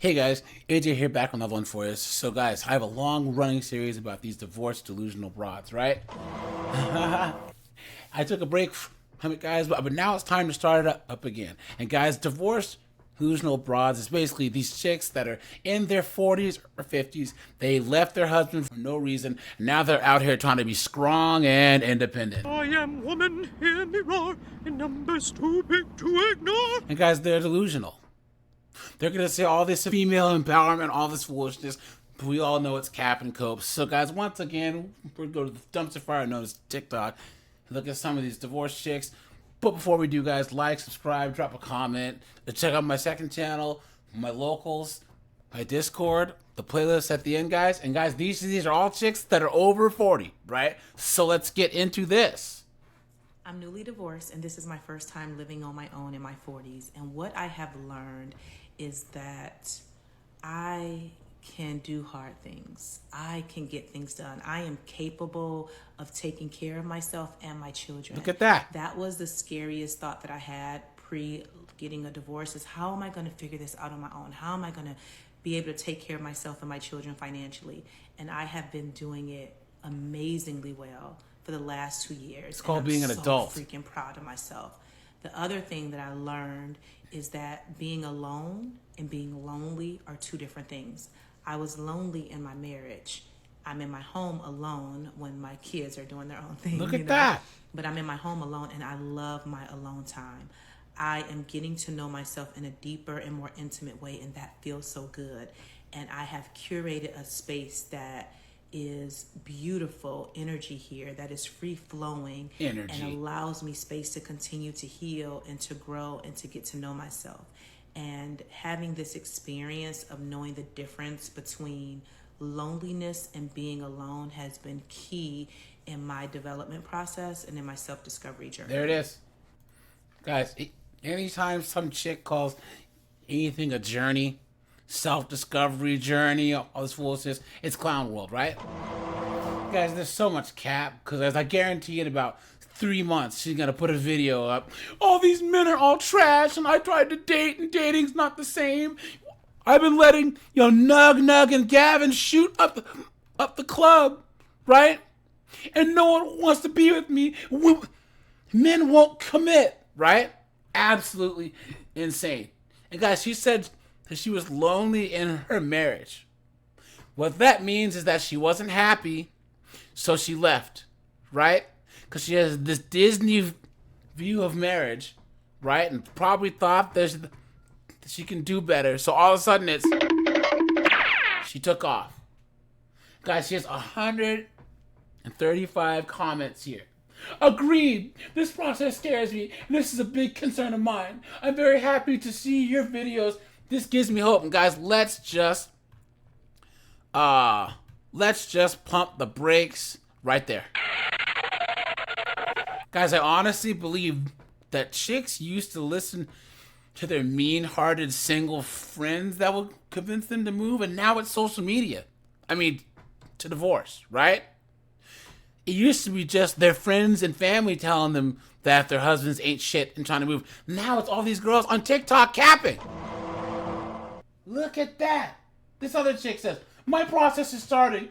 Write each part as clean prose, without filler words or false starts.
Hey guys, AJ here back with another one for you. So guys, I have a long running series about these divorced delusional broads, right? I took a break from it, guys, but now it's time to start it up again. And guys, divorced delusional broads is basically these chicks that are in their 40s or 50s. They left their husband for no reason. And now they're out here trying to be strong and independent. I am woman, hear me roar, in numbers too big to ignore. And guys, they're delusional. They're going to say all this female empowerment, all this foolishness, but we all know it's cap and cope. So, guys, once again, we're going to go to the dumpster fire known as TikTok and look at some of these divorced chicks. But before we do, guys, like, subscribe, drop a comment, check out my second channel, my locals, my Discord, the playlist at the end, guys. And, guys, these are all chicks that are over 40, right? So let's get into this. I'm newly divorced, and this is my first time living on my own in my 40s. And what I have learned is that I can do hard things. I can get things done. I am capable of taking care of myself and my children. Look at that. That was the scariest thought that I had pre getting a divorce, is how am I going to figure this out on my own? How am I going to be able to take care of myself and my children financially? And I have been doing it amazingly well for the last 2 years. It's called being an adult. I'm freaking proud of myself. The other thing that I learned is that being alone and being lonely are two different things. I was lonely in my marriage. I'm in my home alone when my kids are doing their own thing. Look at that. But I'm in my home alone, and I love my alone time. I am getting to know myself in a deeper and more intimate way, and that feels so good. And I have curated a space that is beautiful energy here, that is free flowing and allows me space to continue to heal and to grow and to get to know myself. And having this experience of knowing the difference between loneliness and being alone has been key in my development process and in my self-discovery journey. There it is. Guys, anytime some chick calls anything a journey, self-discovery journey, all this foolishness, it's clown world, right? Guys, there's so much cap, because as I guarantee in about 3 months, she's gonna put a video up. All these men are all trash, and I tried to date, and dating's not the same. I've been letting, Nug and Gavin shoot up the club, right? And no one wants to be with me. Men won't commit, right? Absolutely insane. And guys, she said that she was lonely in her marriage. What that means is that she wasn't happy, so she left, right? Because she has this Disney view of marriage, right? And probably thought that she can do better. So all of a sudden she took off. Guys, she has 135 comments here. Agreed. This process scares me. This is a big concern of mine. I'm very happy to see your videos. This gives me hope. And guys, let's just pump the brakes right there. Guys, I honestly believe that chicks used to listen to their mean-hearted single friends that would convince them to move, and now it's social media. I mean, to divorce, right? It used to be just their friends and family telling them that their husbands ain't shit and trying to move. Now it's all these girls on TikTok capping. Look at that. This other chick says, my process is starting.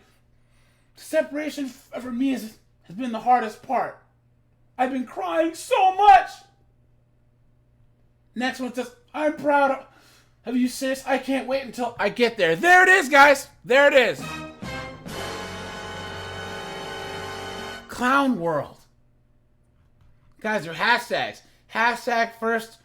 Separation for me has been the hardest part. I've been crying so much. Next one says, I'm proud of you, sis. I can't wait until I get there. There it is, guys. There it is. Clown world. Guys, there are hashtags. Hashtag first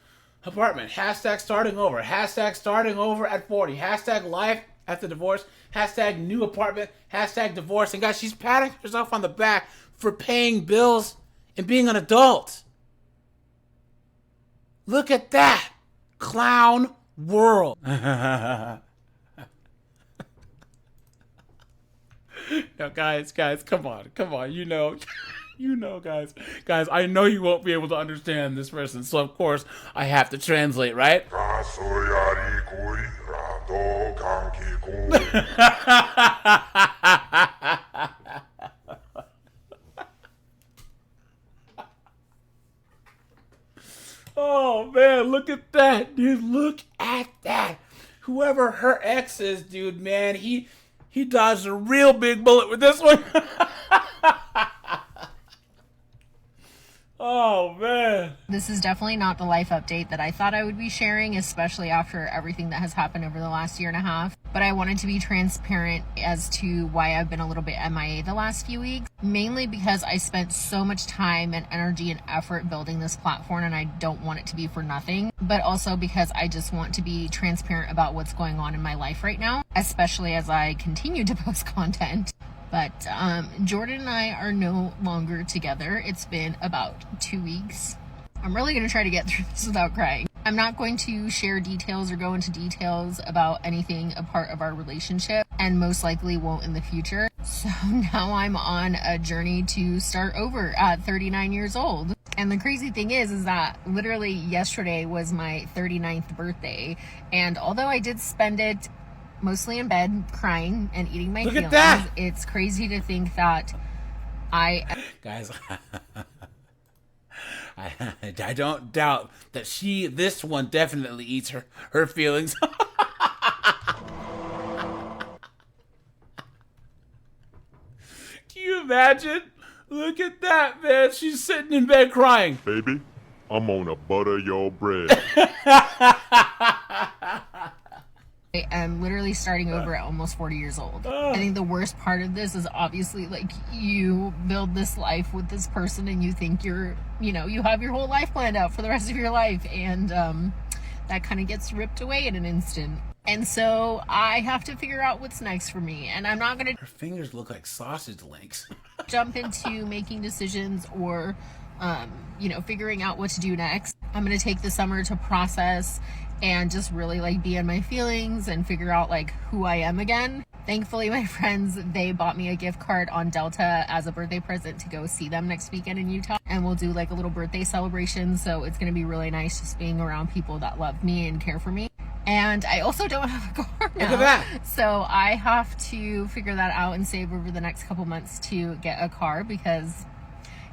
apartment. Hashtag starting over. Hashtag starting over at 40. Hashtag life after divorce. Hashtag new apartment. Hashtag divorce. And guys, she's patting herself on the back for paying bills and being an adult. Look at that. Clown world. No, guys, come on. You know, guys, I know you won't be able to understand this person, so of course I have to translate, right? Oh man, look at that, dude! Look at that. Whoever her exes, dude, man, he dodged a real big bullet with this one. Oh, man. This is definitely not the life update that I thought I would be sharing, especially after everything that has happened over the last year and a half. But I wanted to be transparent as to why I've been a little bit MIA the last few weeks. Mainly because I spent so much time and energy and effort building this platform, and I don't want it to be for nothing. But also because I just want to be transparent about what's going on in my life right now, especially as I continue to post content. But Jordan and I are no longer together. It's been about 2 weeks. I'm really going to try to get through this without crying. I'm not going to share details or go into details about anything a part of our relationship, and most likely won't in the future. So now I'm on a journey to start over at 39 years old. And the crazy thing is that literally yesterday was my 39th birthday. And although I did spend it mostly in bed crying and eating my feelings, it's crazy to think that guys, I don't doubt that this one definitely eats her feelings. Can you imagine? Look at that, man. She's sitting in bed crying. Baby, I'm gonna butter your bread. I am literally starting over at almost 40 years old. I think the worst part of this is obviously like you build this life with this person and you think you have your whole life planned out for the rest of your life, and that kind of gets ripped away in an instant. And so I have to figure out what's next for me, and I'm not gonna her fingers look like sausage links. jump into making decisions or figuring out what to do next. I'm gonna take the summer to process and just really like be in my feelings and figure out like who I am again. Thankfully, my friends, they bought me a gift card on Delta as a birthday present to go see them next weekend in Utah, and we'll do like a little birthday celebration. So it's gonna be really nice just being around people that love me and care for me. And I also don't have a car now. Look at that. So I have to figure that out and save over the next couple months to get a car, because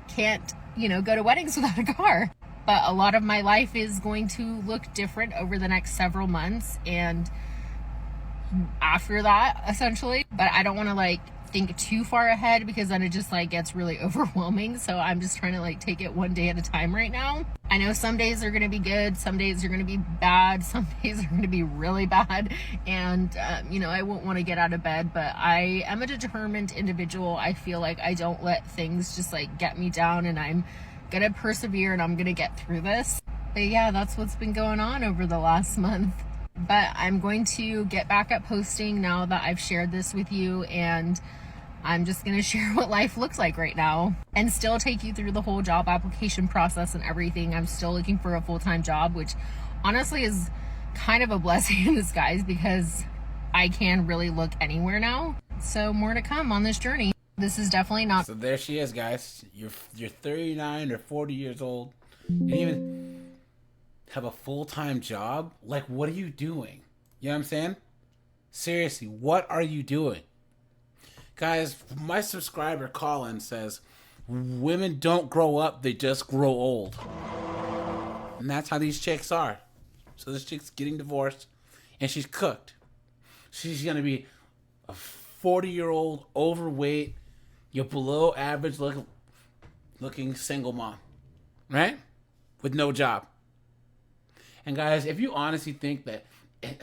can't go to weddings without a car. But a lot of my life is going to look different over the next several months and after that, essentially. But I don't want to like think too far ahead, because then it just like gets really overwhelming. So I'm just trying to like take it one day at a time right now. I know some days are going to be good, some days are going to be bad, some days are going to be really bad, and I won't want to get out of bed, but I am a determined individual. I feel like I don't let things just like get me down, and I'm gonna persevere and I'm gonna get through this. But yeah, that's what's been going on over the last month. But I'm going to get back at posting now that I've shared this with you, and I'm just gonna share what life looks like right now and still take you through the whole job application process and everything. I'm still looking for a full-time job, which honestly is kind of a blessing in disguise, because I can really look anywhere now. So more to come on this journey. This is definitely not. So there she is, guys. You're 39 or 40 years old. You even have a full-time job? Like, what are you doing? You know what I'm saying? Seriously, what are you doing? Guys, my subscriber Colin says, women don't grow up, they just grow old. And that's how these chicks are. So this chick's getting divorced, and she's cooked. She's going to be a 40-year-old, overweight, you're below average looking single mom, right? With no job. And guys, if you honestly think that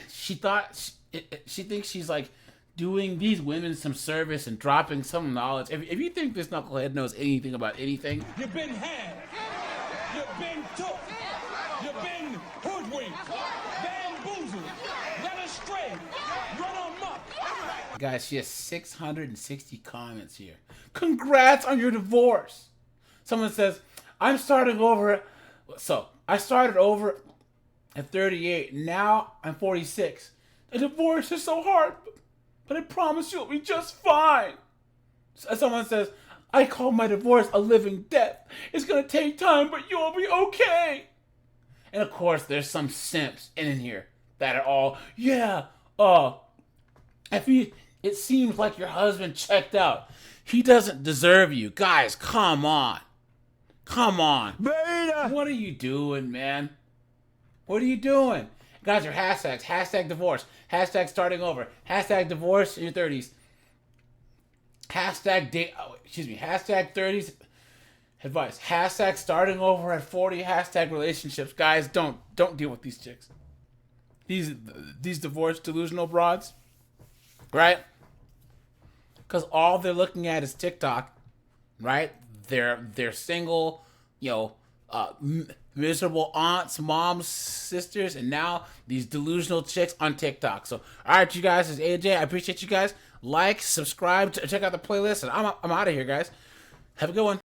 she thinks she's like doing these women some service and dropping some knowledge, if you think this knucklehead knows anything about anything, you've been had, you've been took, you've been hoodwinked, bamboozled, led astray, run amok. Guys, she has 660 comments here. Congrats on your divorce. Someone says, I'm starting over. So, I started over at 38. Now I'm 46. A divorce is so hard, but I promise you'll be just fine. Someone says, I call my divorce a living death. It's going to take time, but you'll be okay. And of course, there's some simps in here that are all, it seems like your husband checked out. He doesn't deserve you. Guys, come on. Come on. Beta. What are you doing, man? What are you doing? Guys are hashtags. Hashtag divorce. Hashtag starting over. Hashtag divorce in your 30s. Hashtag date. Hashtag 30s advice. Hashtag starting over at 40. Hashtag relationships. Guys, don't deal with these chicks. These divorced delusional broads, right? Because all they're looking at is TikTok, right? They're single, miserable aunts, moms, sisters, and now these delusional chicks on TikTok. So, all right, you guys, it's AJ. I appreciate you guys. Like, subscribe, check out the playlist, and I'm out of here, guys. Have a good one.